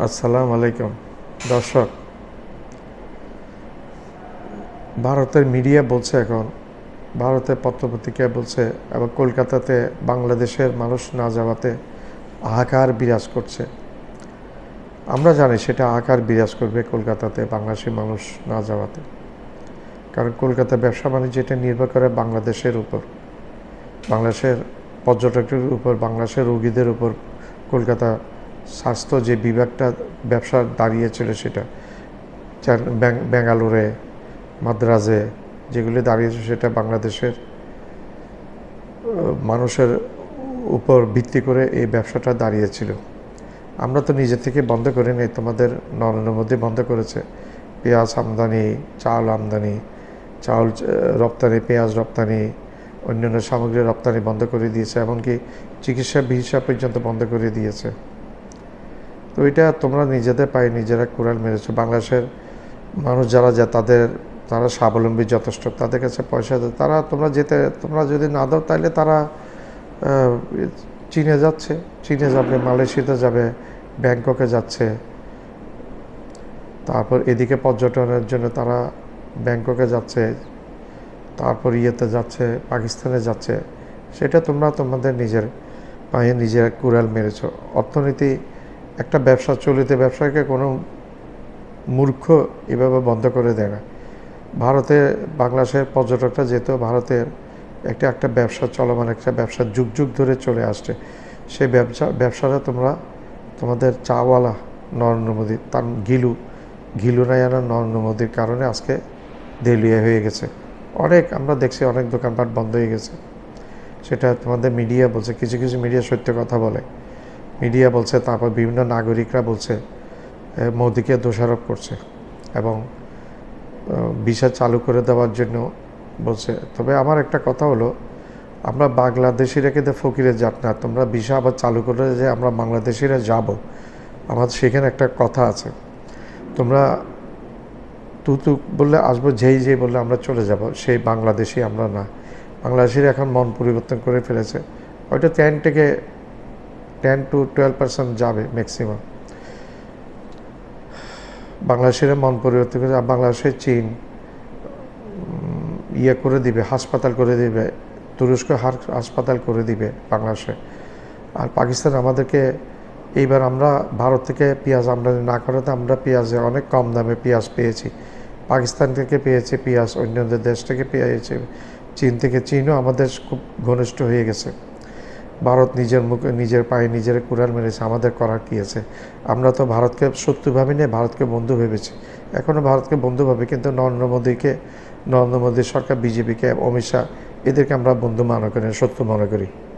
আসসালামু আলাইকুম দর্শক। ভারতের মিডিয়া বলছে, এখন ভারতের পত্রপত্রিকায় বলছে, এবং কলকাতাতে বাংলাদেশের মানুষ না যাওয়াতে হাহাকার বিরাজ করছে। আমরা জানি সেটা হাহাকার বিরাজ করবে কলকাতাতে বাংলাদেশি মানুষ না যাওয়াতে, কারণ কলকাতা ব্যবসা বাণিজ্য এটা নির্ভর করে বাংলাদেশের উপর, বাংলাদেশের পর্যটকদের উপর, বাংলাদেশের রোগীদের উপর। কলকাতা স্বাস্থ্য যে বিভাগটা ব্যবসা দাঁড়িয়েছিল সেটা ব্যাঙ্গালোরে, মাদ্রাজে যেগুলি দাঁড়িয়েছে সেটা বাংলাদেশের মানুষের উপর ভিত্তি করে এই ব্যবসাটা দাঁড়িয়েছিল। আমরা তো নিজে থেকে বন্ধ করে নেই, তোমাদের নরেন্দ্র মোদী বন্ধ করেছে। পেঁয়াজ আমদানি, চাল আমদানি, চাউল রপ্তানি, পেঁয়াজ রপ্তানি, অন্যান্য সামগ্রী রপ্তানি বন্ধ করে দিয়েছে, এমনকি চিকিৎসা ভিসা পর্যন্ত বন্ধ করে দিয়েছে। তো এটা তোমরা নিজেদের পায়ে নিজেরা কুড়াল মেরেছো। বাংলাদেশের মানুষ যারা যায় তারা স্বাবলম্বী যথেষ্ট, তাদের কাছে পয়সা দেয়, তোমরা যদি না দাও তাহলে তারা চীনে যাচ্ছে, চীনে যাবে, মালয়েশিয়াতে যাবে, ব্যাংককে যাচ্ছে, তারপর এদিকে পর্যটনের জন্য তারা ব্যাংককে যাচ্ছে, তারপর ইয়েতে যাচ্ছে, পাকিস্তানে যাচ্ছে। সেটা তোমরা তোমাদের নিজের পায়ে নিজের কুড়াল মেরেছ। অর্থনীতি একটা ব্যবসা, চলিত ব্যবসাকে কোনো মূর্খ এভাবে বন্ধ করে দেয় না। ভারতে বাংলাদেশের পর্যটকরা যেত, ভারতের একটা ব্যবসা চলমান, একটা ব্যবসা যুগ যুগ ধরে চলে আসছে। সেই ব্যবসাটা তোমাদের চাওয়ালা নরেন্দ্র মোদী, তার ঘিলু নাই আনা নরেন্দ্র মোদীর কারণে আজকে দেউলিয়া হয়ে গেছে। আমরা দেখছি অনেক দোকানপাট বন্ধ হয়ে গেছে। সেটা তোমাদের মিডিয়া বলছে, কিছু কিছু মিডিয়া সত্য কথা বলে, মিডিয়া বলছে, তারপর বিভিন্ন নাগরিকরা বলছে, মোদীকে দোষারোপ করছে এবং ভিসা চালু করে দেওয়ার জন্য বলছে। তবে আমার একটা কথা হলো, আমরা বাংলাদেশিরা কিন্তু ফকিরের জাত না। তোমরা ভিসা আবার চালু করে যে আমরা বাংলাদেশিরা যাব, আমাদের সেখানে একটা কথা আছে, তোমরা তু বললে আসবো, যেই বললে আমরা চলে যাব, সেই বাংলাদেশি আমরা না। বাংলাদেশিরা এখন মন পরিবর্তন করে ফেলেছে, হয়তো 10 to 12% যাবে ম্যাক্সিমাম। বাংলাদেশিরা মন পরিবর্তন করে, বাংলাদেশের চীন করে দিবে, হাসপাতাল করে দিবে, তুরস্ক হাসপাতাল করে দিবে বাংলাদেশে। আর পাকিস্তান আমাদেরকে এইবার, আমরা ভারত থেকে পেঁয়াজ আমদানি না করাতে আমরা পেঁয়াজে অনেক কম দামে পেঁয়াজ পেয়েছি। পাকিস্তান থেকে পেয়েছি পেঁয়াজ, অন্যান্য দেশ থেকে পেয়েছি, চীন থেকে। চীনও আমাদের খুব ঘনিষ্ঠ হয়ে গেছে। ভারত নিজের পায়ে নিজের কুড়াল মেরেছে, আমাদের করার কী আছে? আমরা তো ভারতকে শত্রু ভাবি না, ভারতকে বন্ধু ভেবেছি, এখনও ভারতকে বন্ধু ভাবি। কিন্তু নরেন্দ্র মোদী সরকার, বিজেপিকে, অমিত শাহ, এদেরকে আমরা বন্ধু মনে করি, শত্রু মনে করি।